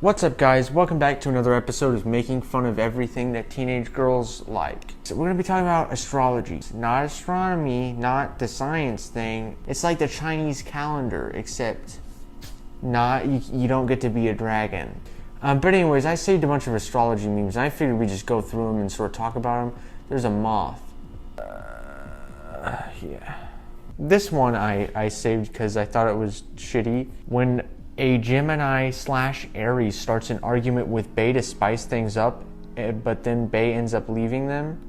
What's up, guys? Welcome back to another episode of making fun of everything that teenage girls like. So we're going to be talking about astrology. Not astronomy, not the science thing. It's like the Chinese calendar, except not you don't get to be a dragon. But anyways, I saved a bunch of astrology memes, and I figured we'd just go through them and sort of talk about them. There's a moth. Yeah. This one I saved because I thought it was shitty. When a Gemini/Aries starts an argument with Bay to spice things up, but then Bay ends up leaving them.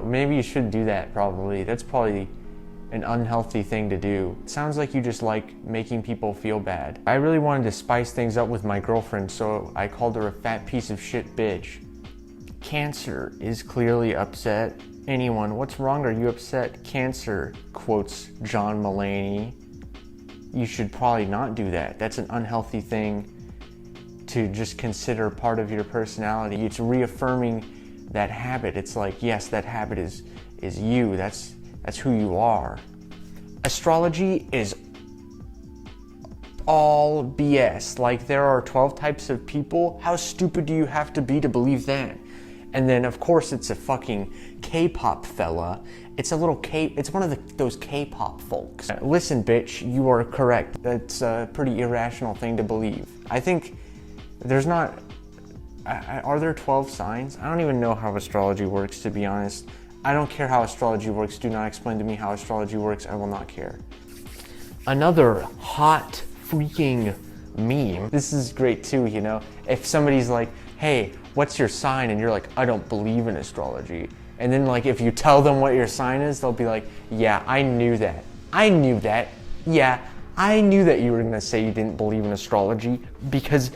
Maybe you shouldn't do that, probably. That's probably an unhealthy thing to do. It sounds like you just like making people feel bad. I really wanted to spice things up with my girlfriend, so I called her a fat piece of shit bitch. Cancer is clearly upset. Anyone, what's wrong? Are you upset? Cancer, quotes John Mulaney. You should probably not do that. That's an unhealthy thing to just consider part of your personality. It's reaffirming that habit. It's like, yes, that habit is you. That's who you are. Astrology is all BS. Like, there are 12 types of people. How stupid do you have to be to believe that? And then, of course, it's a fucking K-pop fella. It's one of those K-pop folks. Listen, bitch, you are correct. That's a pretty irrational thing to believe. I think there's not... Are there 12 signs? I don't even know how astrology works, to be honest. I don't care how astrology works. Do not explain to me how astrology works. I will not care. Another hot freaking meme. This is great too, you know? If somebody's like, hey, what's your sign? And you're like, I don't believe in astrology. And then, like, if you tell them what your sign is, they'll be like, yeah, I knew that. I knew that. Yeah, I knew that you were gonna say you didn't believe in astrology because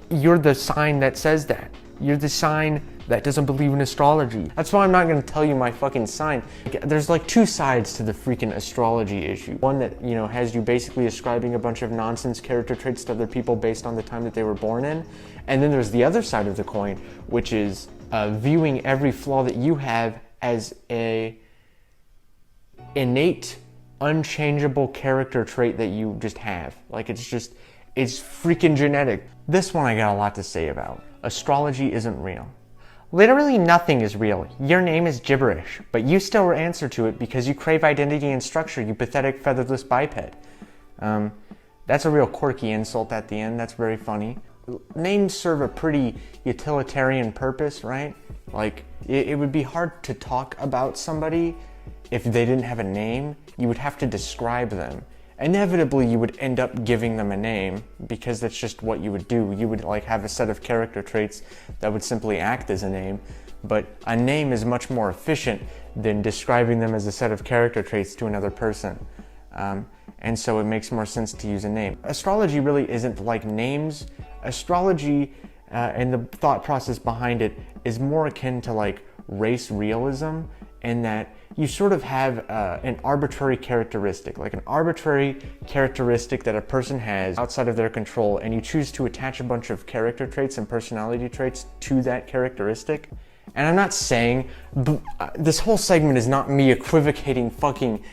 you're the sign that says that. You're the sign that doesn't believe in astrology. That's why I'm not gonna tell you my fucking sign. There's like two sides to the freaking astrology issue. One that, you know, has you basically ascribing a bunch of nonsense character traits to other people based on the time that they were born in. And then there's the other side of the coin, which is viewing every flaw that you have as a innate, unchangeable character trait that you just have. Like, it's freaking genetic. This one I got a lot to say about. Astrology isn't real. Literally nothing is real. Your name is gibberish, but you still answer to it because you crave identity and structure, you pathetic featherless biped. That's a real quirky insult at the end. That's very funny. Names serve a pretty utilitarian purpose, right? Like, it would be hard to talk about somebody if they didn't have a name. You would have to describe them. Inevitably, you would end up giving them a name because that's just what you would do. You would like have a set of character traits that would simply act as a name, but a name is much more efficient than describing them as a set of character traits to another person. And so it makes more sense to use a name. Astrology really isn't like names. Astrology and the thought process behind it is more akin to like race realism, in that you sort of have an arbitrary characteristic, like an arbitrary characteristic that a person has outside of their control, and you choose to attach a bunch of character traits and personality traits to that characteristic. And I'm not saying, this whole segment is not me equivocating fucking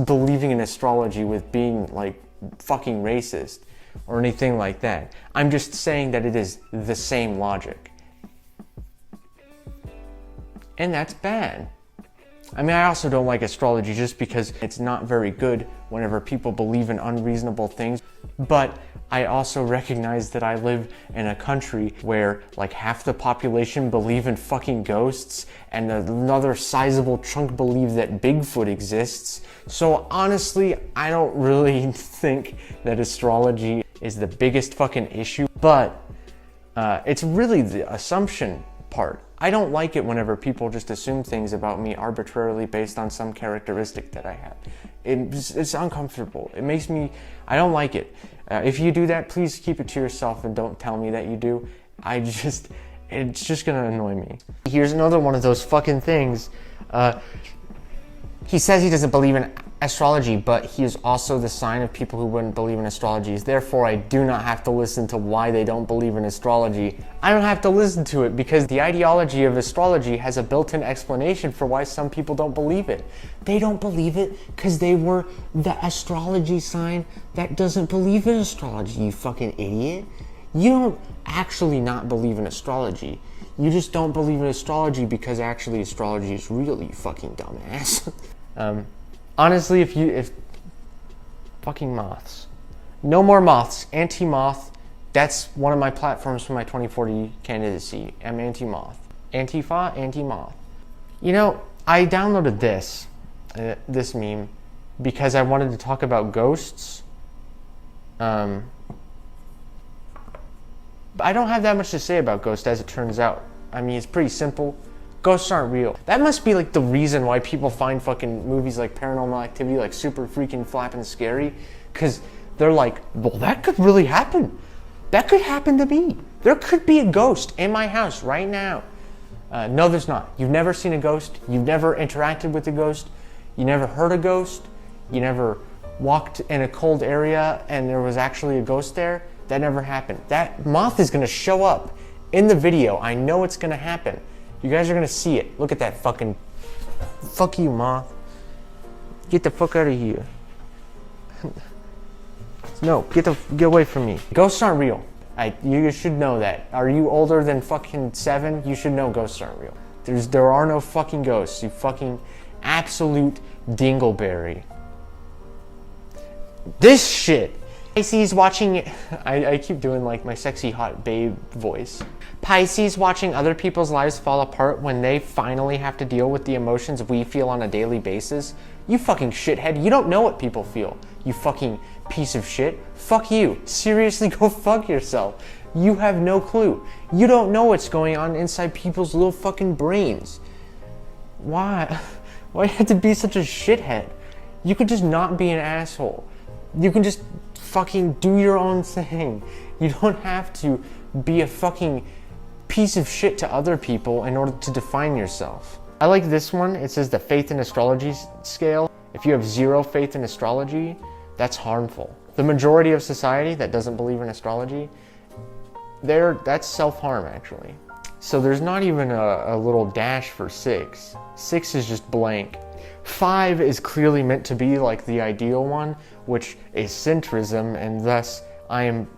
believing in astrology with being like fucking racist or anything like that. I'm just saying that it is the same logic. And that's bad. I mean, I also don't like astrology just because it's not very good whenever people believe in unreasonable things. But I also recognize that I live in a country where like half the population believe in fucking ghosts and another sizable chunk believe that Bigfoot exists. So honestly, I don't really think that astrology is the biggest fucking issue, but it's really the assumption part. I don't like it whenever people just assume things about me arbitrarily based on some characteristic that I have. It's uncomfortable. It makes me, I don't like it. If you do that, please keep it to yourself and don't tell me that you do. It's just gonna annoy me. Here's another one of those fucking things. He says he doesn't believe in astrology, but he is also the sign of people who wouldn't believe in astrology. Therefore, I do not have to listen to why they don't believe in astrology. I don't have to listen to it because the ideology of astrology has a built-in explanation for why some people don't believe it. They don't believe it because they were the astrology sign that doesn't believe in astrology, you fucking idiot. You don't actually not believe in astrology. You just don't believe in astrology because actually astrology is real, you fucking dumbass. Honestly, if fucking moths. No more moths. Anti-moth. That's one of my platforms for my 2040 candidacy. I'm anti-moth. Antifa, anti-moth. You know, I downloaded this meme because I wanted to talk about ghosts. But I don't have that much to say about ghosts, as it turns out. I mean, it's pretty simple. Ghosts aren't real. That must be like the reason why people find fucking movies like Paranormal Activity like super freaking flapping scary. Because they're like, well, that could really happen. That could happen to me. There could be a ghost in my house right now. No, there's not. You've never seen a ghost. You've never interacted with a ghost. You never heard a ghost. You never walked in a cold area and there was actually a ghost there. That never happened. That moth is going to show up in the video. I know it's going to happen. You guys are going to see it. Look at that fucking... Fuck you, moth. Get the fuck out of here. No, get away from me. Ghosts aren't real. You should know that. Are you older than fucking 7? You should know ghosts aren't real. There are no fucking ghosts. You fucking absolute dingleberry. This shit. Pisces watching... I keep doing like my sexy hot babe voice. Pisces watching other people's lives fall apart when they finally have to deal with the emotions we feel on a daily basis. You fucking shithead. You don't know what people feel. You fucking piece of shit. Fuck you. Seriously, go fuck yourself. You have no clue. You don't know what's going on inside people's little fucking brains. Why? Why do you have to be such a shithead? You could just not be an asshole. You can just fucking do your own thing. You don't have to be a fucking piece of shit to other people in order to define yourself. I like this one. It says the faith in astrology scale. If you have 0 faith in astrology, that's harmful. The majority of society that doesn't believe in astrology, that's self-harm actually. So there's not even a little dash for 6. 6 is just blank. 5 is clearly meant to be like the ideal one, which is centrism, and thus I am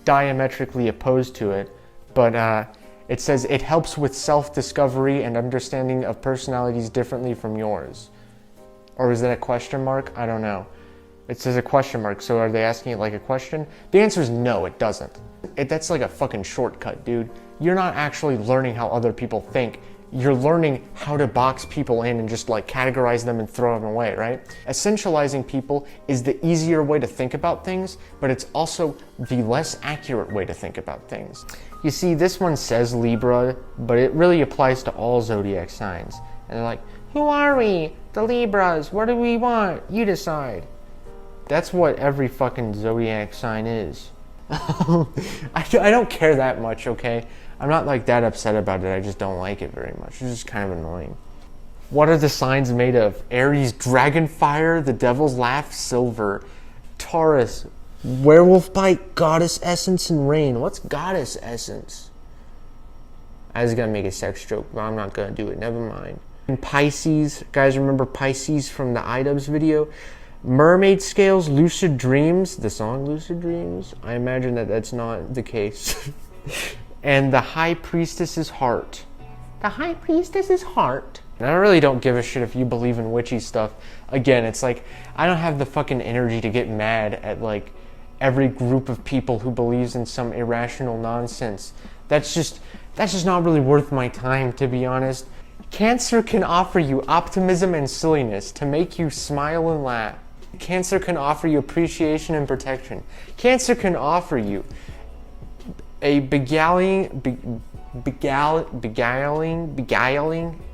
diametrically opposed to it. But it says it helps with self-discovery and understanding of personalities differently from yours. Or is that a question mark? I don't know. It says a question mark, so are they asking it like a question? The answer is no, it doesn't. That's like a fucking shortcut, dude. You're not actually learning how other people think. You're learning how to box people in and just like categorize them and throw them away, right? Essentializing people is the easier way to think about things, but it's also the less accurate way to think about things. You see, this one says Libra, but it really applies to all zodiac signs. And they're like, who are we? The Libras. What do we want? You decide. That's what every fucking zodiac sign is. I don't care that much, okay? I'm not like that upset about it. I just don't like it very much. It's just kind of annoying. What are the signs made of? Aries, dragon fire. The devil's laugh, silver. Taurus, werewolf bite, goddess essence, and rain. What's goddess essence? I was gonna make a sex joke, but I'm not gonna do it. Never mind. And Pisces, guys, remember Pisces from the iDubbbz video? Mermaid scales, lucid dreams. The song Lucid Dreams. I imagine that that's not the case. And the high priestess's heart. The high priestess's heart. And I really don't give a shit if you believe in witchy stuff. Again, it's like, I don't have the fucking energy to get mad at like every group of people who believes in some irrational nonsense. That's just not really worth my time, to be honest. Cancer can offer you optimism and silliness to make you smile and laugh. Cancer can offer you appreciation and protection. Cancer can offer you a beguiling,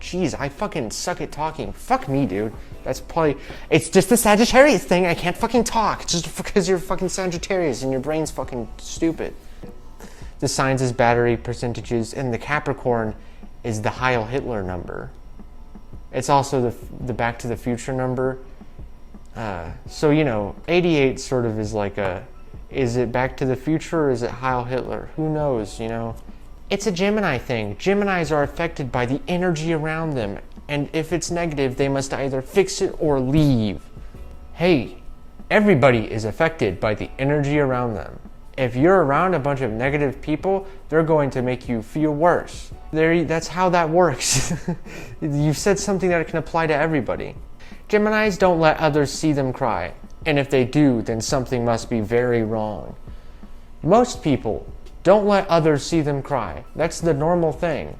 jeez, I fucking suck at talking. Fuck me, dude. That's probably, it's just the Sagittarius thing. I can't fucking talk. It's just because you're fucking Sagittarius and your brain's fucking stupid. The signs is battery percentages, and the Capricorn is the Heil Hitler number. It's also the Back to the Future number. So, you know, 88 sort of is like a, is it Back to the Future or is it Heil Hitler? Who knows, you know? It's a Gemini thing. Geminis are affected by the energy around them, and if it's negative, they must either fix it or leave. Hey, everybody is affected by the energy around them. If you're around a bunch of negative people, they're going to make you feel worse. That's how that works. You've said something that can apply to everybody. Geminis don't let others see them cry. And if they do, then something must be very wrong. Most people don't let others see them cry. That's the normal thing.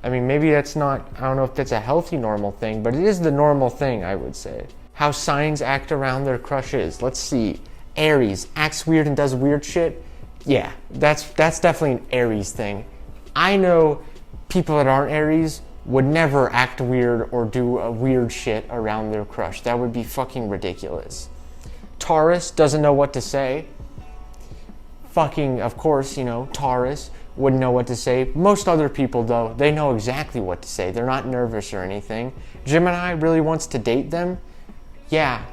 I mean, maybe that's not, I don't know if that's a healthy normal thing, but it is the normal thing, I would say. How signs act around their crushes. Let's see. Aries acts weird and does weird shit. Yeah, that's definitely an Aries thing. I know people that aren't Aries would never act weird or do a weird shit around their crush. That would be fucking ridiculous. Taurus doesn't know what to say. Fucking, of course, you know, Taurus wouldn't know what to say. Most other people, though, they know exactly what to say. They're not nervous or anything. Gemini really wants to date them. Yeah,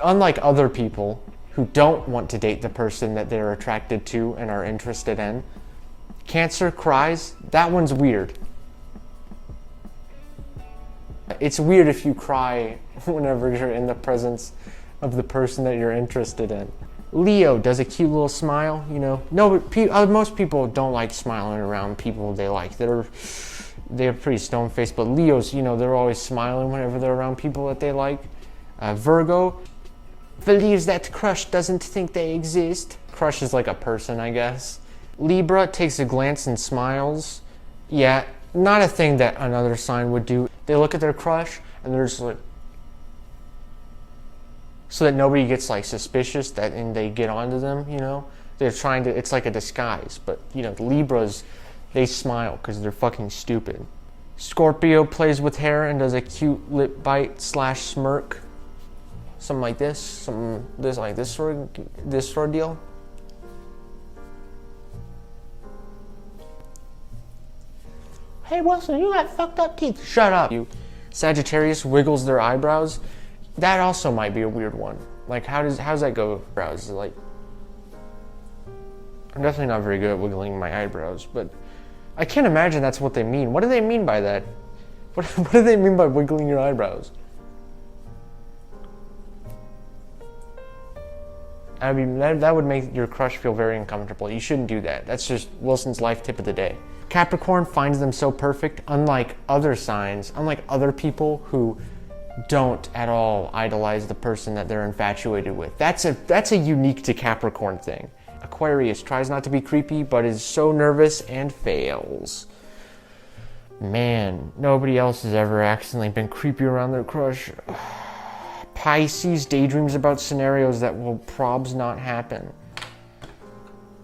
unlike other people who don't want to date the person that they're attracted to and are interested in. Cancer cries. That one's weird. It's weird if you cry whenever you're in the presence of the person that you're interested in. Leo does a cute little smile, you know. No, but most people don't like smiling around people they like. They're pretty stone-faced, but Leos, you know, they're always smiling whenever they're around people that they like. Virgo believes that crush doesn't think they exist. Crush is like a person, I guess. Libra takes a glance and smiles. Yeah, not a thing that another sign would do. They look at their crush and they're just like, so that nobody gets like suspicious that and they get onto them, you know. They're trying to, it's like a disguise, but you know, the Libras, they smile because they're fucking stupid. Scorpio plays with hair and does a cute lip bite / smirk. Something like this, this sort of deal. Hey Wilson, you got fucked up teeth. Shut up. Sagittarius wiggles their eyebrows. That also might be a weird one. Like, how's that go? Brows, like, I'm definitely not very good at wiggling my eyebrows, but I can't imagine that's what they mean. What do they mean by that? What do they mean by wiggling your eyebrows? I mean, that would make your crush feel very uncomfortable. You shouldn't do that. That's just Wilson's life tip of the day. Capricorn finds them so perfect, unlike other signs, unlike other people who don't at all idolize the person that they're infatuated with. That's a unique to Capricorn thing. Aquarius tries not to be creepy, but is so nervous and fails. Man, nobody else has ever accidentally been creepy around their crush. Pisces daydreams about scenarios that will probs not happen.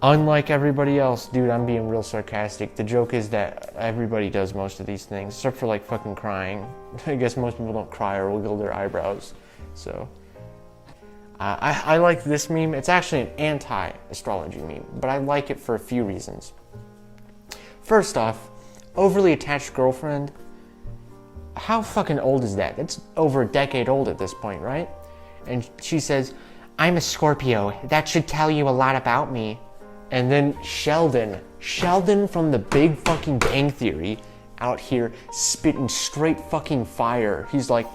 Unlike everybody else, dude, I'm being real sarcastic. The joke is that everybody does most of these things, except for like fucking crying. I guess most people don't cry or wiggle their eyebrows. So, I like this meme. It's actually an anti-astrology meme, but I like it for a few reasons. First off, overly attached girlfriend. How fucking old is that? That's over a decade old at this point, right? And she says, I'm a Scorpio. That should tell you a lot about me. And then Sheldon from the Big Fucking Bang Theory out here spitting straight fucking fire. He's like,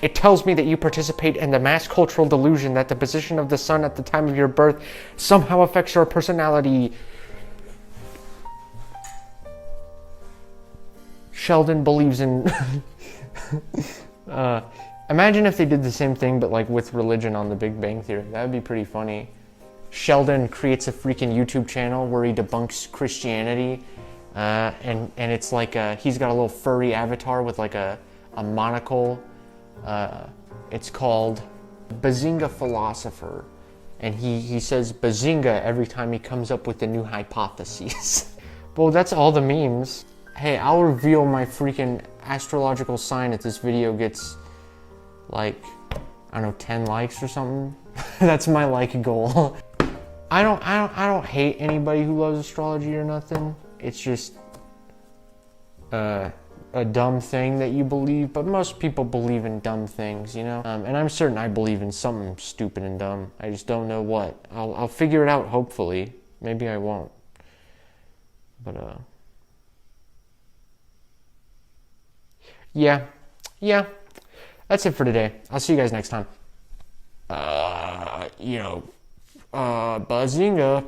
it tells me that you participate in the mass cultural delusion that the position of the sun at the time of your birth somehow affects your personality. Sheldon believes in... imagine if they did the same thing but like with religion on the Big Bang Theory. That would be pretty funny. Sheldon creates a freaking YouTube channel where he debunks Christianity, and it's like he's got a little furry avatar with like a monocle. It's called Bazinga Philosopher, and he says Bazinga every time he comes up with a new hypothesis. Well, that's all the memes. Hey, I'll reveal my freaking astrological sign if this video gets like, I don't know, 10 likes or something. That's my like goal. I don't hate anybody who loves astrology or nothing. It's just a dumb thing that you believe, but most people believe in dumb things, you know? And I'm certain I believe in something stupid and dumb. I just don't know what. I'll figure it out, hopefully. Maybe I won't. But, yeah. That's it for today. I'll see you guys next time. You know, Bazinga.